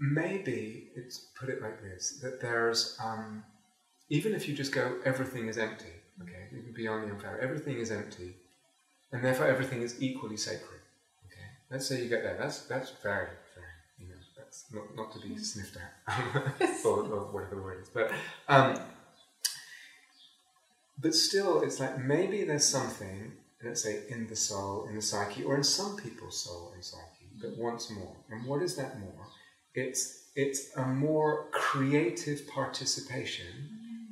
maybe it's put it like this, that there's, even if you just go, everything is empty, okay, even beyond the unfair, everything is empty, and therefore everything is equally sacred, okay? Let's say you get there, that's very, very, you know, that's not to be sniffed at, or whatever the word is, but still, it's like, maybe there's something, let's say, in the soul, in the psyche, or in some people's soul and psyche, that wants more. And what is that more? It's a more creative participation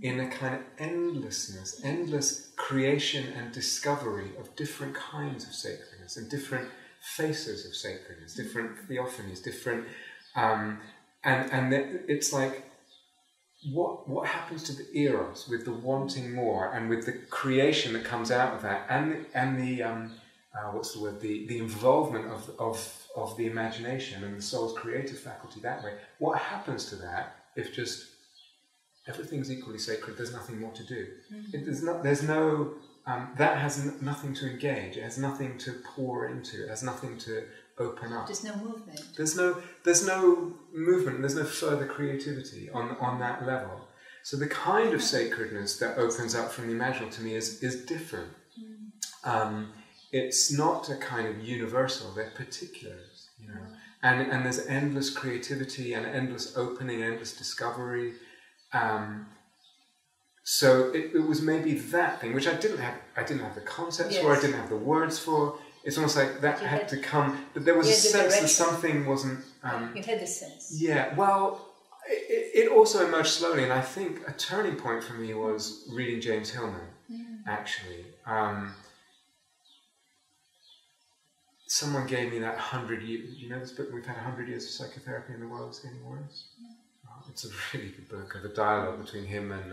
in a kind of endlessness, endless creation and discovery of different kinds of sacredness and different faces of sacredness, different theophanies, different, and it's like, what happens to the eros with the wanting more and with the creation that comes out of that, and the what's the word, the involvement of the imagination and the soul's creative faculty that way? What happens to that if just everything's equally sacred? There's nothing more to do. That has nothing to engage. It has nothing to pour into. It has nothing to open up. There's no movement. There's no movement. There's no further creativity on that level. So the kind of sacredness that opens up from the imaginal to me is different. It's not a kind of universal. They're particulars, you know. And there's endless creativity and endless opening, endless discovery. So it was maybe that thing which I didn't have the concepts for. I didn't have the words for. It's almost like that had to come, but there was a sense that something wasn't... you had the sense. Yeah, well, it also emerged slowly, and I think a turning point for me was reading James Hillman, actually. Someone gave me that 100 years, you know this book, We've Had 100 Years of Psychotherapy and the World is Getting Worse? It's a really good book of a dialogue between him and...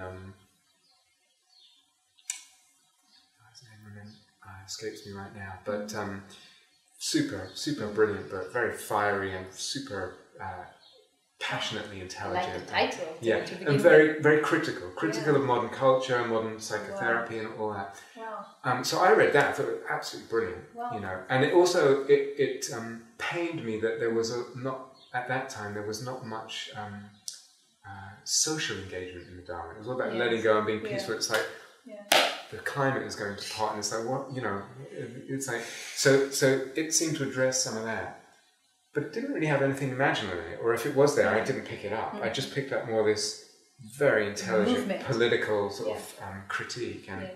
escapes me right now, but super brilliant book, very fiery and super passionately intelligent. I like the title. Yeah, and very critical of modern culture, modern psychotherapy, and all that. Wow. So I read that. I thought it was absolutely brilliant. Wow. You know, and it also it pained me that there was at that time there was not much social engagement in the Dharma. It was all about letting go and being peaceful. It's like. The climate is going to pot, and it's like, what, you know, it's like, so it seemed to address some of that, but it didn't really have anything imaginal in it, or if it was there, I didn't pick it up. I just picked up more this very intelligent, political sort of critique, and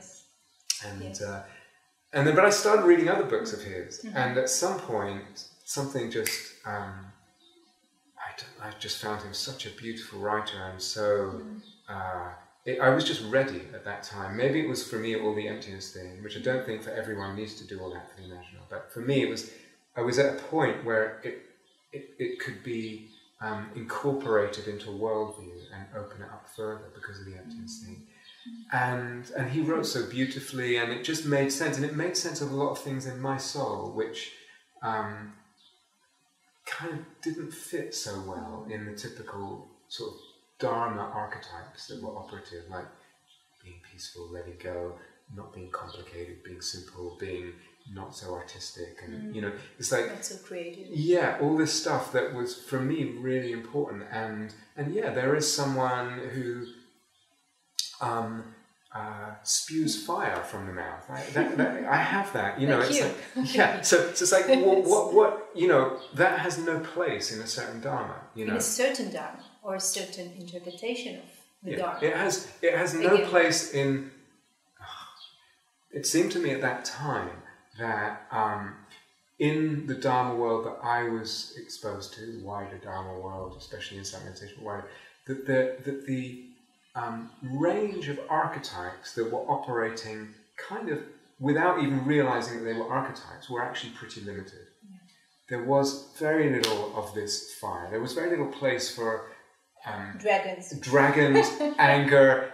then, but I started reading other books of his, and at some point, something just, I just found him such a beautiful writer, and so, I was just ready at that time. Maybe it was for me all the emptiness thing, which I don't think for everyone needs to do all that for the imaginal. But for me, I was at a point where it could be incorporated into a worldview and open it up further because of the emptiness thing. And he wrote so beautifully, and it just made sense. And it made sense of a lot of things in my soul, which kind of didn't fit so well in the typical sort of Dharma archetypes that were operative, like being peaceful, letting go, not being complicated, being simple, being not so artistic, and you know, it's like not so creative. Yeah, all this stuff that was for me really important, and yeah, there is someone who spews fire from the mouth. I have that, you know. It's like, yeah, so it's like what you know, that has no place in a certain Dharma, you know. In a certain Dharma. Or a certain interpretation of the Dharma. It has no place in... It seemed to me at that time that in the Dharma world that I was exposed to, the wider Dharma world, especially in Insight Meditation, that the range of archetypes that were operating kind of without even realizing that they were archetypes were actually pretty limited. Yeah. There was very little of this fire. There was very little place for dragons, anger,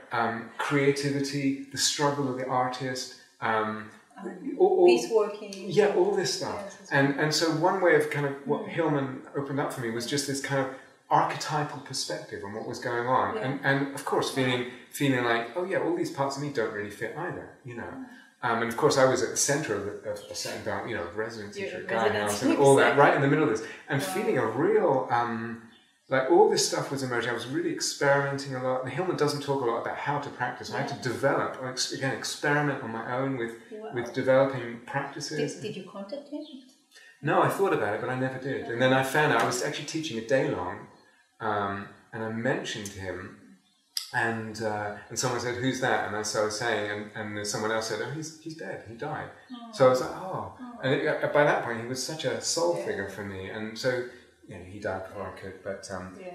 creativity, the struggle of the artist, peace working. Yeah, all this stuff. Yes, and so one way of kind of what Hillman opened up for me was just this kind of archetypal perspective on what was going on, and of course feeling like, oh yeah, all these parts of me don't really fit either, you know. And of course I was at the centre of a setting down, you know, residency at Gaia House and all that, right in the middle of this, and feeling a real like all this stuff was emerging. I was really experimenting a lot. And Hillman doesn't talk a lot about how to practice. I had to develop, again, experiment on my own with developing practices. Did you contact him? No, I thought about it, but I never did. And then I found out I was actually teaching a day long, and I mentioned him, and someone said, "Who's that?" And I started saying, and then someone else said, "Oh, he's dead. He died." So I was like, "Oh!" And by that point, he was such a soul figure for me, and so. You know, he died before I could, but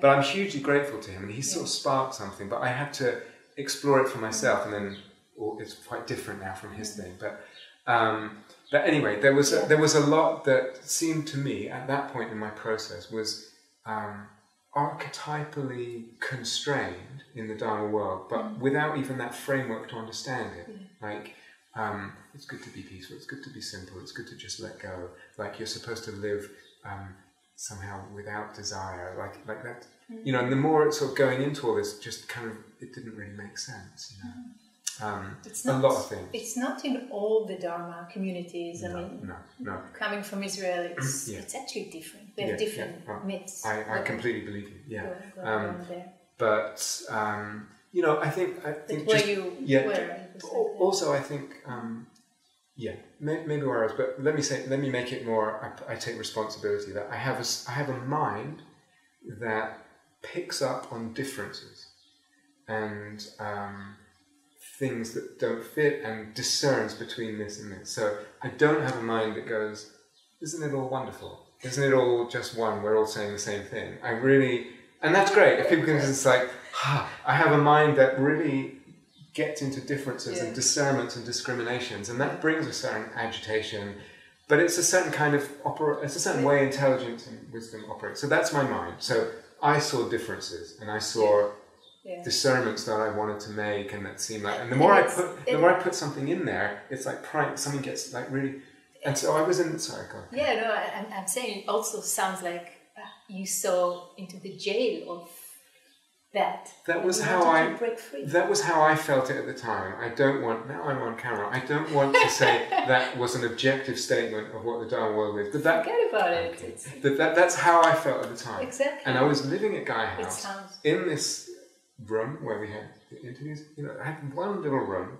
I'm hugely grateful to him, and he sort of sparked something. But I had to explore it for myself, and then it's quite different now from his thing. But anyway, there was a lot that seemed to me at that point in my process was archetypally constrained in the Dharma world, but without even that framework to understand it. Like, it's good to be peaceful. It's good to be simple. It's good to just let go. Like you're supposed to live. Somehow without desire, like that, you know. And the more it's sort of going into all this, just kind of, it didn't really make sense, you know. It's not, a lot of things. It's not in all the Dharma communities. No. Coming from Israel, it's actually different. They have different myths. I completely believe you. Yeah. But you know, I think but just also I think. Maybe where I was, but let me make it more. I take responsibility that I have a mind that picks up on differences and things that don't fit and discerns between this and this. So I don't have a mind that goes, "Isn't it all wonderful? Isn't it all just one? We're all saying the same thing." And that's great. If people can just like, I have a mind that really gets into differences and discernments and discriminations, and that brings a certain agitation, but it's a certain kind of it's a certain way intelligence and wisdom operates. So that's my mind. So I saw differences, and I saw discernments that I wanted to make, and that seemed like, and the more I put something in there, it's like something gets like really, and so I was in. Sorry, go on. Yeah, no, I'm saying it also sounds like you saw into the jail of. That was how I felt it at the time. Now I'm on camera, I don't want to say that was an objective statement of what the Dharma world is. But forget about it. That's how I felt at the time. Exactly. And I was living at Gaia House in this room where we had the interviews. You know, I had one little room.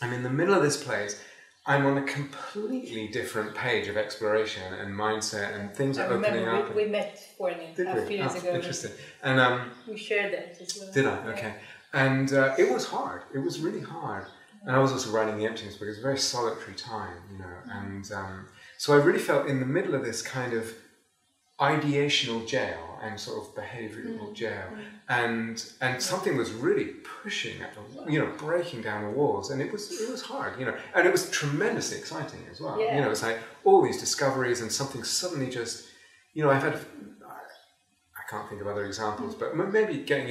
I'm in the middle of this place. I'm on a completely different page of exploration and mindset, and things are opening up. We met for a few years ago. Interesting. And we shared that as well. Did I? Okay. And it was hard. It was really hard. And I was also writing The Emptiness because it was a very solitary time, you know. And so I really felt in the middle of this kind of ideational jail and sort of behavioural jail, and something was really pushing at the, you know, breaking down the walls, and it was hard, you know, and it was tremendously exciting as well. You know, it's like all these discoveries, and something suddenly just, you know, I can't think of other examples, but maybe getting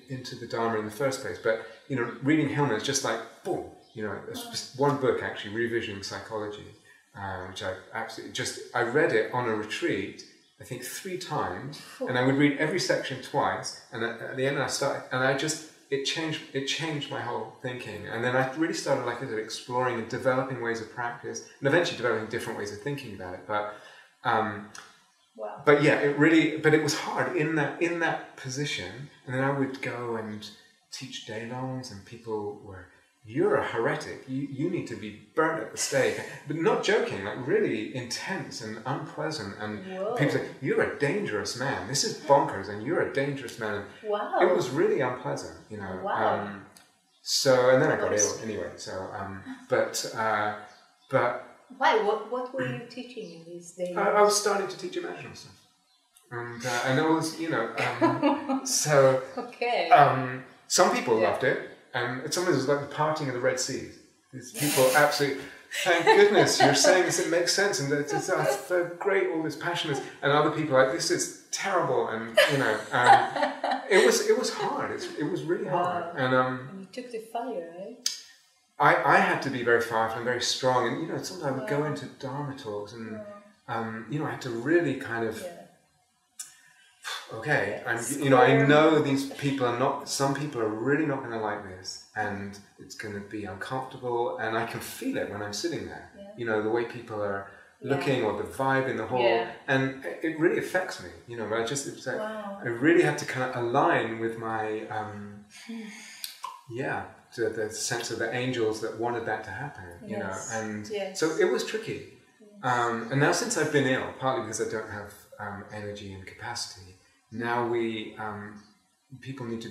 into the Dharma in the first place, but you know, reading Hillman is just like boom, you know, it's just one book actually, Revisioning Psychology, which I absolutely I read it on a retreat. I think 3 times, and I would read every section twice, and at the end I started, and it changed my whole thinking, and then I really started, like I said, exploring and developing ways of practice, and eventually developing different ways of thinking about it, but yeah, it was hard in that position, and then I would go and teach day-longs, and people were, "You're a heretic, you need to be burnt at the stake," but not joking, like really intense and unpleasant, and people say, "You're a dangerous man, this is bonkers, and you're a dangerous man." Wow. It was really unpleasant, you know. Wow. So, and then I got ill anyway, so, but why? What were you teaching in these days? I was starting to teach Imaginal stuff, and it was, you know, so, some people loved it. And sometimes it was like the parting of the Red Sea. These people absolutely, thank goodness you're saying this, it makes sense, and it's so great, all this passion is, and other people are like, this is terrible, and you know, it was hard. It was really hard, and you took the fire, right? I had to be very powerful and very strong, and you know, sometimes I would go into Dharma talks, and you know, I had to really kind of. Okay, you know, I know these people are not, some people are really not going to like this, and it's going to be uncomfortable, and I can feel it when I'm sitting there. You know, the way people are looking or the vibe in the hall, and it really affects me. You know, it's like I really had to kind of align with my the sense of the angels that wanted that to happen. You know, and so it was tricky. And now since I've been ill, partly because I don't have energy and capacity, now people need to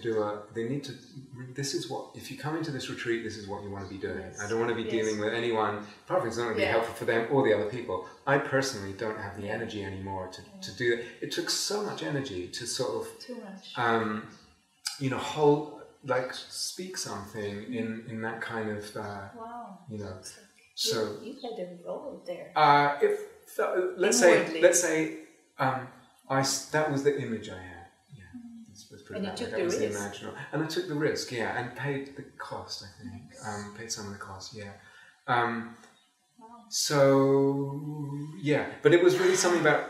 this is what, if you come into this retreat, this is what you want to be doing. I don't want to be dealing with anyone, probably it's not going to be helpful for them or the other people. I personally don't have the energy anymore to do that. It took so much energy to sort of, too much. You know, speak something in that kind of, you know, so. You had a role there. Let's say, that was the image I had. And you took the risk. Imaginal. And I took the risk, and paid the cost, I think. Paid some of the cost, So, but it was really something about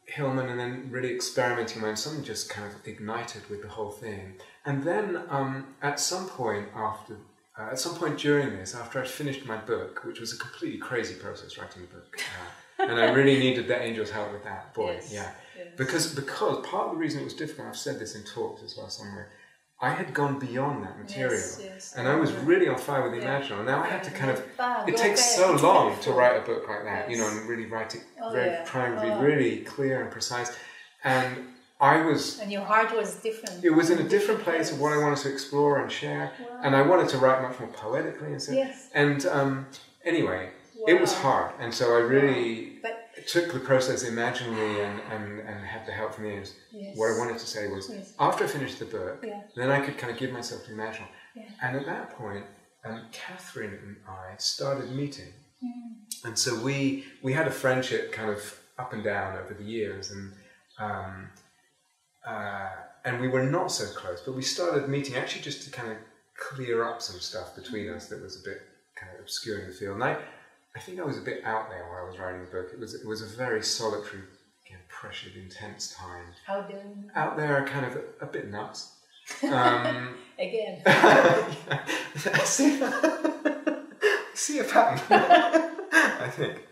Hillman and then really experimenting when something just kind of ignited with the whole thing. And then at some point during this, after I'd finished my book, which was a completely crazy process writing the book, and I really needed the angel's help with that, because part of the reason it was difficult, I've said this in talks as well somewhere, I had gone beyond that material, and I was really on fire with Imaginal, and now I had to kind of, it takes so long to write a book like that, you know, and really write it, try and be really clear and precise, and your heart was different. It was in a different place of what I wanted to explore and share, and I wanted to write much more poetically and so. And anyway, it was hard, and so I really took the process imaginally and had the help from the angels. What I wanted to say was, after I finished the book, then I could kind of give myself to Imaginal. And at that point, Catherine and I started meeting, and so we had a friendship kind of up and down over the years, and we were not so close, but we started meeting actually just to kind of clear up some stuff between us that was a bit kind of obscuring the field. And I think I was a bit out there while I was writing the book. It was a very solitary, pressured, intense time. Out there, kind of a bit nuts. Again. See a pattern, I think.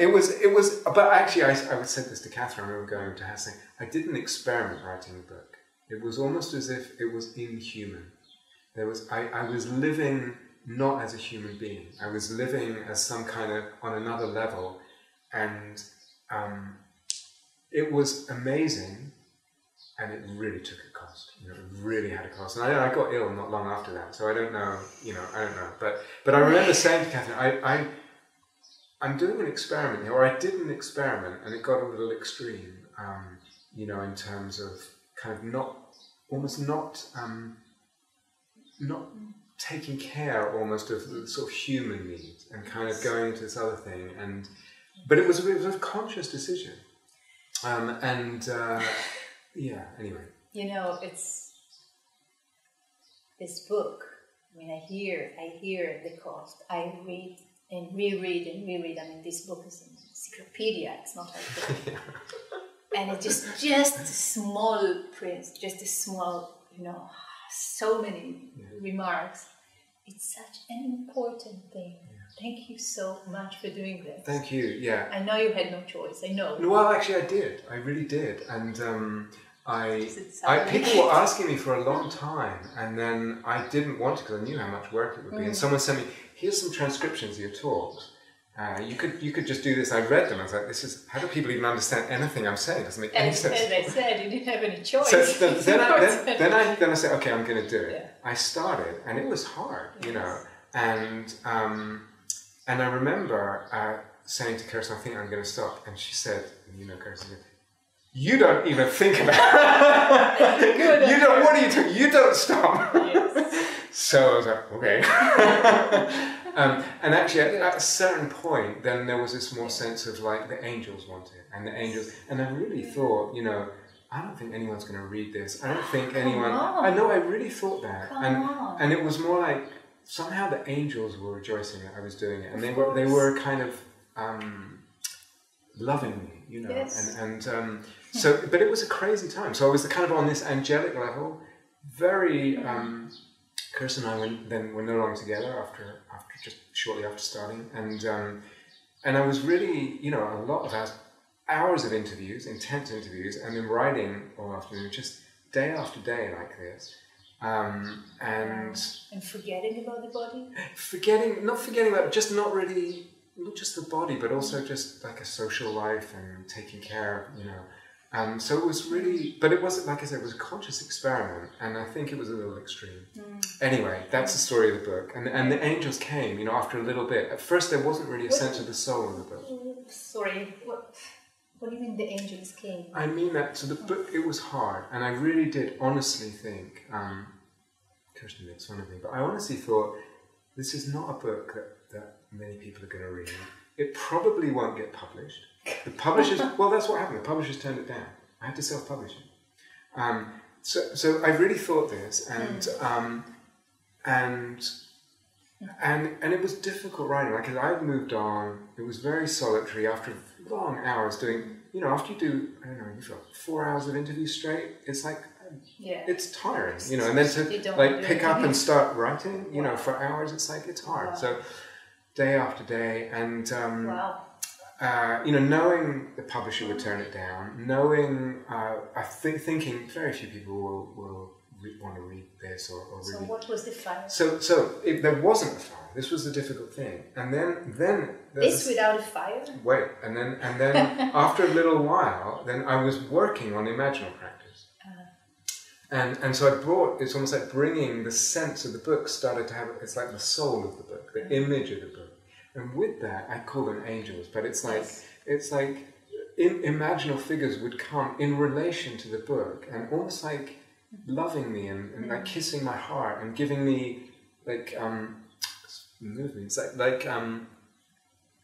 It was, but actually I would say this to Catherine, I remember going to her saying, I didn't experiment writing the book. It was almost as if it was inhuman. I was living not as a human being. I was living as some kind of, on another level, and it was amazing, and it really took a cost. You know, it really had a cost. And I got ill not long after that, so I don't know, But I remember saying to Catherine, I'm doing an experiment here, or I did an experiment, and it got a little extreme, in terms of kind of not taking care almost of the sort of human needs, and kind of going into this other thing, but it was a conscious decision, anyway. You know, it's this book. I mean, I hear the cost. I read and reread and reread. I mean, this book is an encyclopedia. It's not like that. And it's just a small print, just a small, so many remarks. It's such an important thing. Yeah. Thank you so much for doing this. Thank you, I know you had no choice, I know. Well, actually I did. I really did. And people were asking me for a long time, and then I didn't want to because I knew how much work it would be. And someone sent me, here's some transcriptions of your talks. You could just do this. I read them. I was like, how do people even understand anything I'm saying? It doesn't make any sense. As I said, you didn't have any choice. So then I said, okay, I'm going to do it. Yeah. I started, and it was hard, and I remember saying to Kirsten, I think I'm going to stop, and she said, Kirsten, you don't even think about it. What are you doing? You don't stop. Yes. So I was like, okay. And actually, at a certain point, then there was this more sense of like the angels wanted, and I really thought, I don't think anyone's going to read this. I don't think anyone. I know. I really thought that, and it was more like somehow the angels were rejoicing that I was doing it, and they were kind of loving me, Yes. So, but it was a crazy time. So I was kind of on this angelic level, very Kirsten and I were no longer together after just shortly after starting, and I was really, you know, a lot of hours of interviews, intense interviews, and then writing all afternoon, just day after day like this, and forgetting about the body. Not forgetting about, just not really, not just the body, but also just like a social life and taking care of, you know. So it was really, but it wasn't, like I said, it was a conscious experiment, and I think it was a little extreme. Anyway, that's the story of the book, and the angels came, you know, after a little bit. At first, there wasn't really a sense of the soul of the book. Sorry, what do you mean the angels came? I mean that, so the book, it was hard, and I really did honestly think, Kirsten makes fun of me, but I honestly thought, this is not a book that many people are going to read. It probably won't get published. The publishers, well, that's what happened. The publishers turned it down. I had to self-publish it. So I really thought this, and it was difficult writing. Like, as I'd moved on, it was very solitary after long hours doing, you know, after you do, I don't know, you've got 4 hours of interviews straight, it's like, it's tiring, you know, and then to like pick up and start writing, you know, for hours, it's like, it's hard. So day after day, and you know, knowing the publisher would turn it down, knowing, thinking very few people will want to read this or read. So what was the fire? So if there wasn't a fire, this was the difficult thing, and then this without a fire. Wait, and then after a little while, then I was working on the Imaginal practice, and so I brought, it's almost like bringing the sense of the book started to have, it's like the soul of the book, the image of the book. And with that, I call them angels, but it's like imaginal figures would come in relation to the book, and almost like loving me and like kissing my heart and giving me like movements, like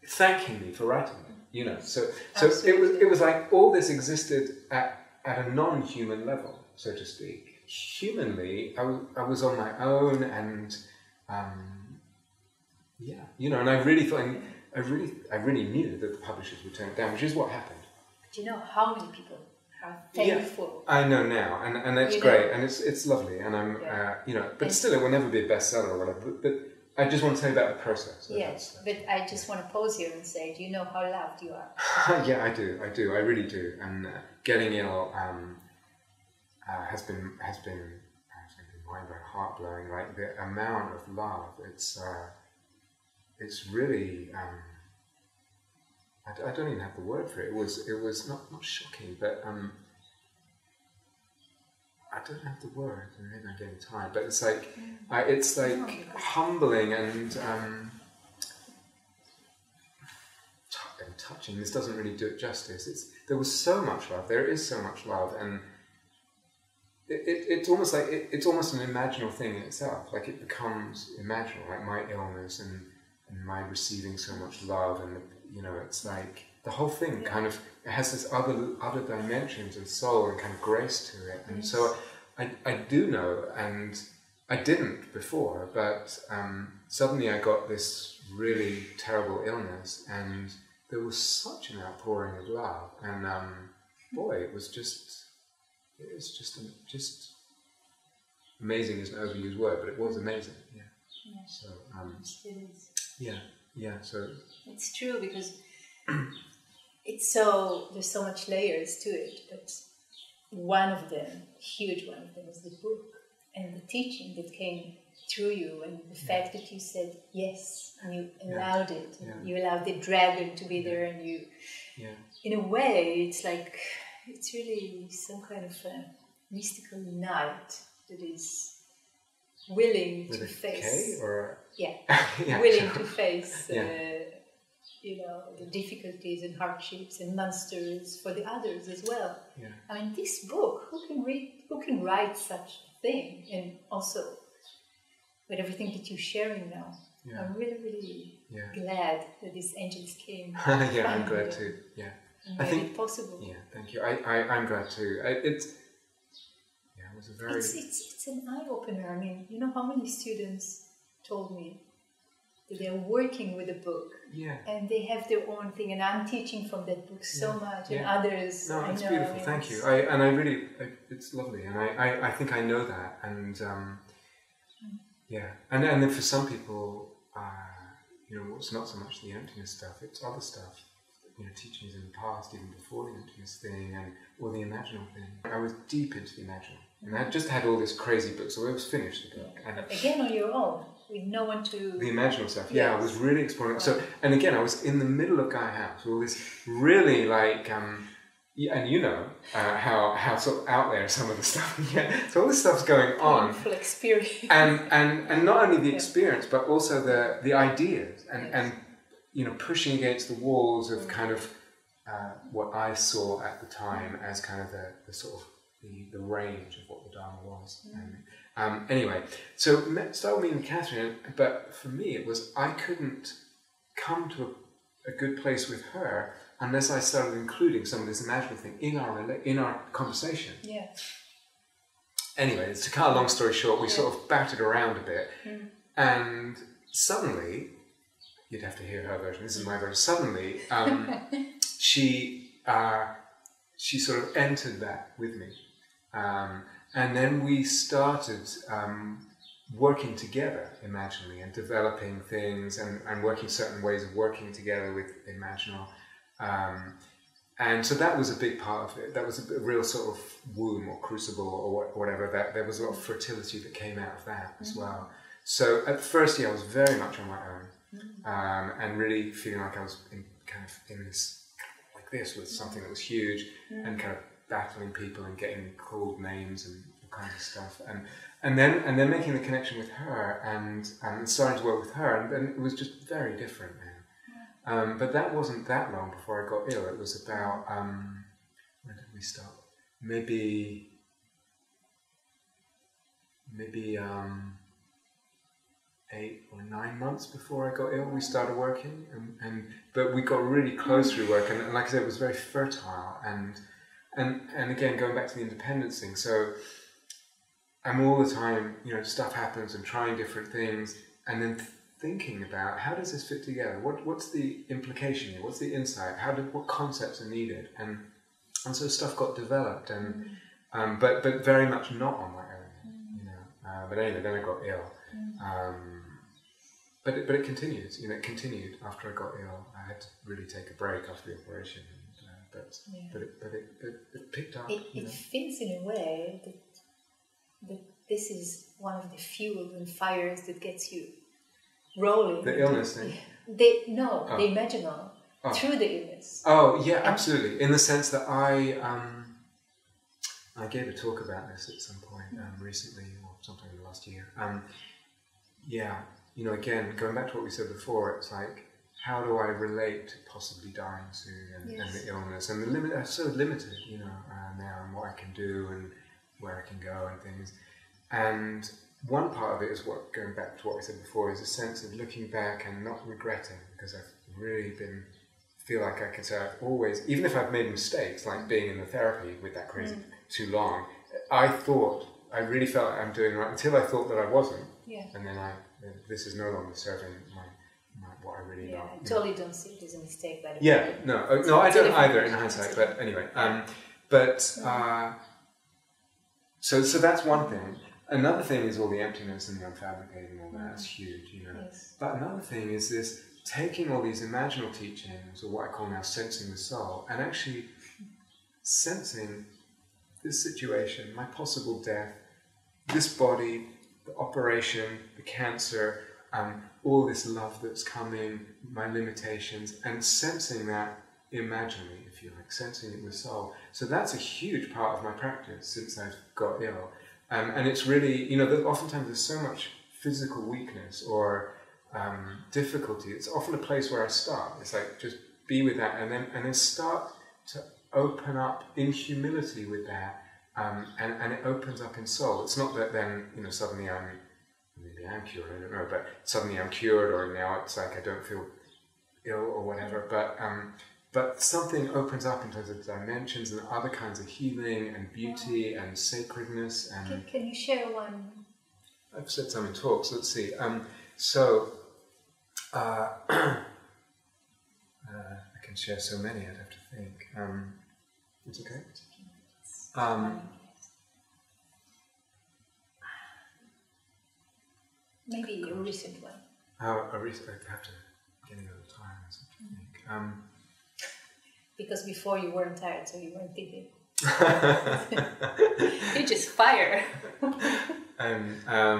thanking me for writing it, you know. So it was like all this existed at a non-human level, so to speak. Humanly, I was on my own, and you know, and I really thought, I really knew that the publishers would turn it down, which is what happened. Do you know how many people are thankful? I know now, and that's great, and it's lovely, and I'm, you know, but still, it will never be a bestseller or whatever. But I just want to tell you about the process. Yes, but I just want to pause here and say, do you know how loved you are? Yeah, I do, I really do, and getting ill has been mind-blowing, heart-blowing. Like the amount of love, it's really, I don't even have the word for it. It was not shocking, but I don't have the word, and maybe I'm getting tired. But it's like humbling and touching. This doesn't really do it justice. There was so much love. There is so much love, and it's almost like it's almost an imaginal thing in itself. Like it becomes imaginal, like my illness and my receiving so much love, and you know, it's like the whole thing kind of, it has this other dimensions and soul and kind of grace to it. And so I do know, and I didn't before, but suddenly I got this really terrible illness, and there was such an outpouring of love, and boy, it was just amazing is an overused word, but it was amazing. So so it's true, because there's so much layers to it, but one of them, huge one of them, is the book and the teaching that came through you, and the fact that you said yes, and you allowed it, and you allowed the dragon to be there, and you, in a way, it's like, it's really some kind of a mystical knight that is willing with to a face, K or willing to face, you know, the difficulties and hardships and monsters for the others as well. I mean, this book, who can write such a thing? And also, with everything that you're sharing now, I'm really, really glad that these angels came. I'm glad too. I think it's possible. Thank you. I'm glad too. It was a very. It's an eye opener. I mean, you know how many students told me that they're working with a book, and they have their own thing, and I'm teaching from that book so much, and others. No, it's beautiful. Thank you. I really, it's lovely, and I think I know that, and Yeah, and then for some people, you know, it's not so much the emptiness stuff; it's other stuff. You know, teachings in the past, even before the emptiness thing, or the imaginal thing. I was deep into the imaginal, and I just had all this crazy book, so it was finished the book. And again, on your own, with no one to. The imaginal stuff, yeah, I was really exploring. So, and again, I was in the middle of Gaia House, all this really like. And you know how sort of out there some of the stuff. Yeah, so all this stuff's going on. Painful experience. And not only the experience, but also the ideas and you know, pushing against the walls of kind of what I saw at the time as kind of the sort of the range of what the Dharma was. Anyway, so started meeting Catherine, but for me it was I couldn't come to a good place with her unless I started including some of this imaginary thing in our conversation. Yeah. Anyway, to cut a long story short, we sort of batted around a bit, and suddenly, you'd have to hear her version. This is my version. Suddenly, she sort of entered that with me, and then we started working together imaginally and developing things and working certain ways of working together with Imaginal. And so that was a big part of it. That was a real sort of womb or crucible or whatever. That there was a lot of fertility that came out of that as well. So at the first year I was very much on my own, and really feeling like I was in this like this with something that was huge, and kind of battling people and getting called names and all kinds of stuff. And then making the connection with her and starting to work with her, and then it was just very different now. But that wasn't that long before I got ill. It was about, when did we start? Maybe 8 or 9 months before I got ill, we started working, but we got really close through work, and like I said, it was very fertile, and again, going back to the independence thing, so I'm all the time, you know, stuff happens and trying different things, and then thinking about how does this fit together? What's the implication here? What's the insight? What concepts are needed? And so stuff got developed, and but very much not on my own, you know. But anyway, then I got ill. But it continues. You know, it continued after I got ill. I had to really take a break after the operation. But it picked up. It feels in a way that this is one of the fuels and fires that gets you rolling. The illness thing? The Imaginal. Through the illness. Oh, yeah, absolutely. In the sense that I gave a talk about this at some point recently, or sometime in the last year. Yeah, you know, again, going back to what we said before, it's like, how do I relate to possibly dying soon and the illness and the limit? I'm so limited, you know, now, and what I can do and where I can go and things. And one part of it is going back to what we said before, is a sense of looking back and not regretting, because I've really feel like I can say I've always, even if I've made mistakes, like being in the therapy with that crazy too long, I really felt like I'm doing right until I thought that I wasn't. Yeah. And then this is no longer serving what I really love. I totally don't see it as a mistake. By the way. Yeah, no, I don't either in hindsight. But anyway, so that's one thing. Another thing is all the emptiness and the unfabricating and all that. That's huge, you know. Yes. But another thing is this taking all these imaginal teachings, or what I call now sensing the soul, and actually sensing this situation, my possible death, this body, the operation, the cancer, all this love that's coming, my limitations, and sensing that imaginally, if you like, sensing it with soul. So that's a huge part of my practice since I've got ill. And it's really, you know, oftentimes there's so much physical weakness or difficulty. It's often a place where I start. It's like, just be with that, and then start to open up in humility with that, and it opens up in soul. It's not that then, you know, suddenly maybe I'm cured, I don't know, but suddenly I'm cured, or now it's like I don't feel ill or whatever, but something opens up in terms of dimensions and other kinds of healing and beauty and sacredness. And can you share one? I've said some in talks. Let's see. I can share so many. I'd have to think. It's okay. Maybe a recent one. A recent, I'd have to get it at the time or something. Because before you weren't tired, so you weren't thinking. You just fire. A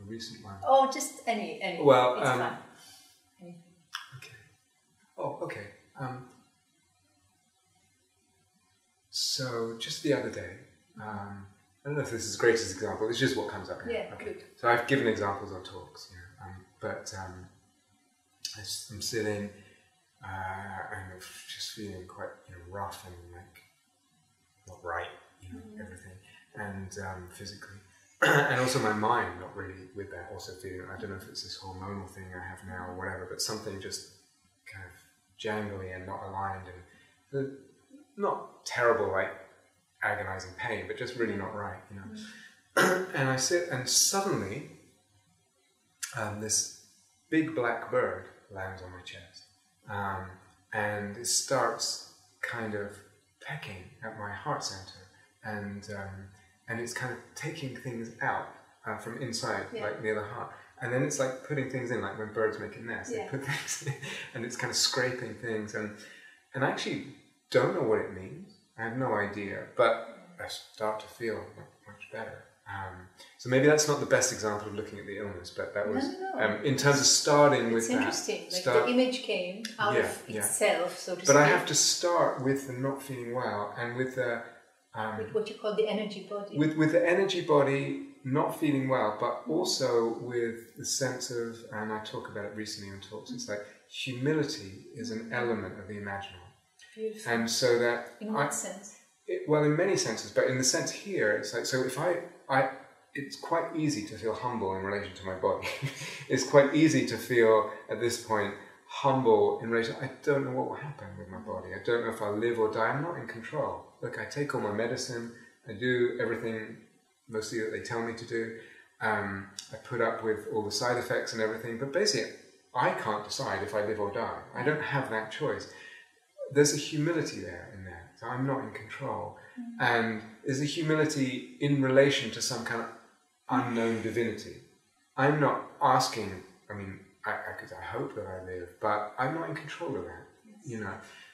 recent one. Oh, just any. Well, it's fine. Anything. Okay. Oh, okay. So just the other day, I don't know if this is the greatest example. It's just what comes up here. Yeah, okay. good. So I've given examples on talks, but I'm sitting and I'm just feeling quite rough and like not right, everything, and physically, and also my mind not really with that. Also feeling, I don't know if it's this hormonal thing I have now or whatever, but something just kind of jangly and not aligned and not terrible like agonizing pain, but just really not right, And I sit and suddenly this big black bird lands on my chest, and it starts kind of pecking at my heart center, and it's kind of taking things out from inside, like near the heart, and then it's like putting things in, like when birds make a nest, they put things in, and it's kind of scraping things, and I actually don't know what it means. I have no idea, but I start to feel much better. So maybe that's not the best example of looking at the illness, but that was in terms of starting with that. It's interesting. Like the image came out of itself, so to speak. But I have to start with the not feeling well, and with the with what you call the energy body. With the energy body not feeling well, but also with the sense of, and I talk about it recently in talks. It's like humility is an element of the imaginal. Beautiful. And so that in what sense? Well, in many senses, but in the sense here, it's like, so if it's quite easy to feel humble in relation to my body. It's quite easy to feel, at this point, humble in relation, I don't know what will happen with my body. I don't know if I'll live or die. I'm not in control. Look, I take all my medicine. I do everything, mostly that they tell me to do. I put up with all the side effects and everything, but basically, I can't decide if I live or die. I don't have that choice. There's a humility there in that. So I'm not in control. And there's a humility in relation to some kind of unknown divinity. I'm not asking, I mean, I hope that I live, but I'm not in control of that,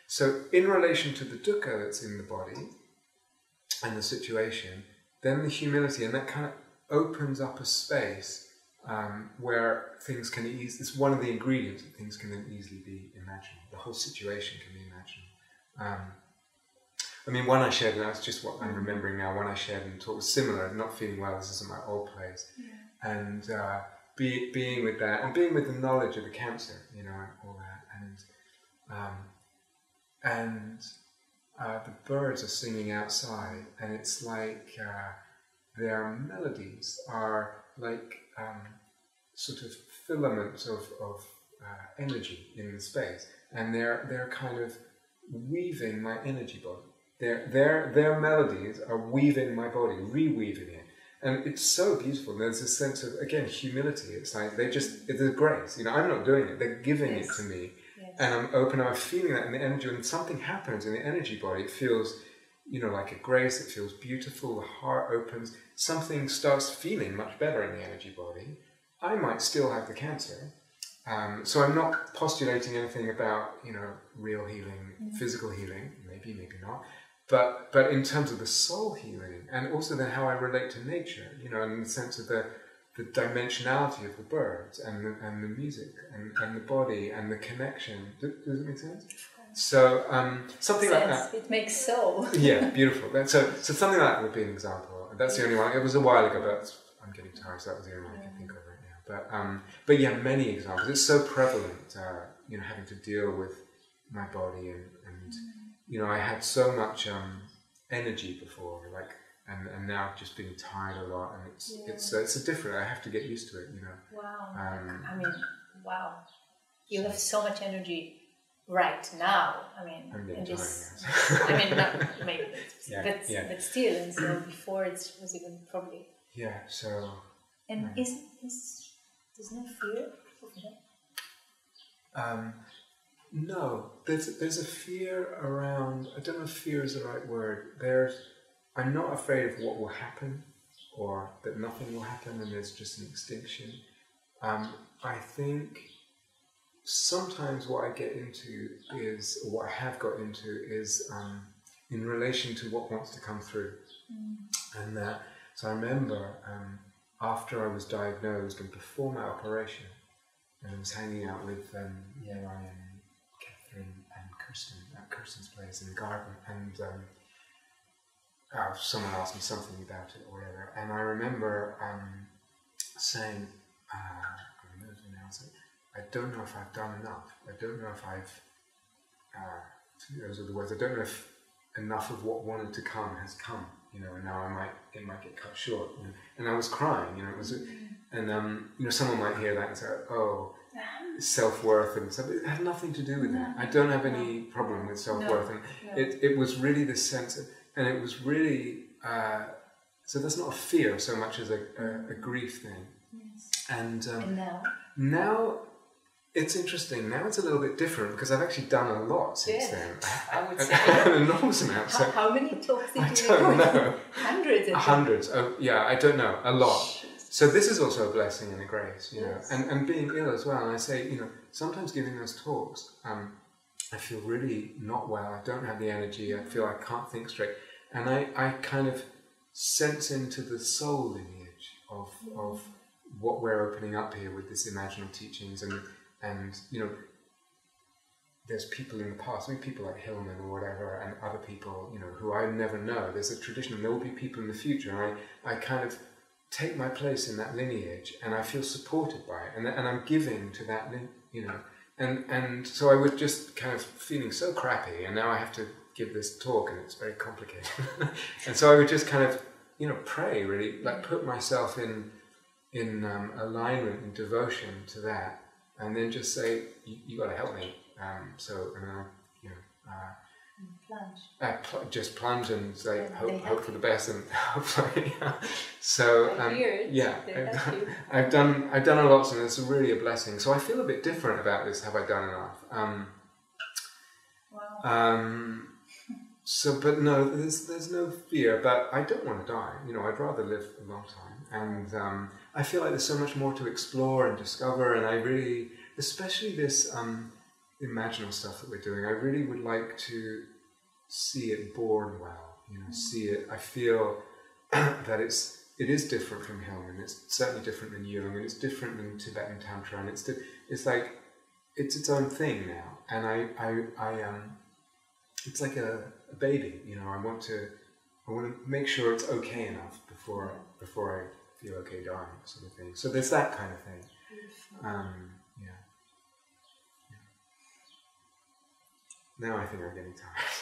So in relation to the dukkha that's in the body and the situation, then the humility, and that kind of opens up a space where things can it's one of the ingredients that things can then easily be imagined. The whole situation can be imagined. I mean, one I shared, and that's just what I'm remembering now, one I shared in the talk was similar, not feeling well, this isn't my old place. And being with that, and being with the knowledge of the cancer, and all that. And the birds are singing outside, and it's like their melodies are like sort of filaments of energy in the space, and they're kind of weaving my energy body. Their melodies are weaving my body, reweaving it, and it's so beautiful. There's this sense of, again, humility. It's like it's a grace. I'm not doing it; they're giving it to me, and I'm open. I'm feeling that in the energy, and something happens in the energy body. It feels, like a grace. It feels beautiful. The heart opens. Something starts feeling much better in the energy body. I might still have the cancer, so I'm not postulating anything about real healing, physical healing. Maybe not. But in terms of the soul healing, and also then how I relate to nature, in the sense of the dimensionality of the birds and the music and the body and the connection. Does it make sense? So something like that. It makes so. Yeah, beautiful. So something like that would be an example. That's the only one. It was a while ago, but I'm getting tired, so that was the only one I can think of right now. But yeah, many examples. It's so prevalent, having to deal with my body and I had so much energy before, and now just being tired a lot, and it's a different. I have to get used to it, Wow. Wow. You have so much energy right now. I'm getting tired. Not maybe, but still, and so before it was even probably. Yeah. So. And there's no fear of that? No, there's a fear around. I don't know if fear is the right word. I'm not afraid of what will happen, or that nothing will happen and there's just an extinction. I think sometimes what I get into is, or what I have got into is in relation to what wants to come through. And so I remember after I was diagnosed and before my operation, and I was hanging out with Yeri and Catherine and Kirsten at Kirsten's place in the garden, and someone asked me something about it or whatever, and I remember saying, I don't know if I've done enough. I don't know if I've, those are the words, I don't know if enough of what wanted to come has come, and now it might get cut short. And I was crying, it was, and someone might hear that and say, oh, self-worth and stuff. It had nothing to do with that. I don't have any problem with self-worth. And it was really this sense of, and it was really, so that's not a fear so much as a grief thing. Yes. And now? It's interesting. Now it's a little bit different because I've actually done a lot since then. I would say. An enormous amount. So how many talks did you record? I don't know. Hundreds. Hundreds. Oh, yeah, I don't know. A lot. So this is also a blessing and a grace, Yes. and being ill as well. And I say, sometimes giving those talks, I feel really not well. I don't have the energy. I feel I can't think straight. And I kind of sense into the soul lineage of what we're opening up here with this Imaginal teachings, and there's people in the past, maybe people like Hillman or whatever, and other people, who I never know. There's a tradition, and there will be people in the future, and I kind of take my place in that lineage, and I feel supported by it, and I'm giving to that, and so I was just kind of feeling so crappy, and now I have to give this talk, and it's very complicated, and so I would just kind of, pray, really, like put myself in alignment and devotion to that, and then just say, you got to help me. Plunge. Just plunge and say, hope for the best, and hopefully. So I've done a lot, and it's really a blessing. So I feel a bit different about this. Have I done enough? Wow. But no, there's no fear. But I don't want to die. I'd rather live a long time, and I feel like there's so much more to explore and discover. And I really, especially this Imaginal stuff that we're doing, I really would like to see it born well. See it. I feel that it is different from Hillman. It's certainly different than Jung, and it's different than Tibetan Tantra, and it's like it's its own thing now. And I it's like a baby. I want to make sure it's okay enough before I feel okay dying, sort of thing. So there's that kind of thing. Now I think I'm getting tired.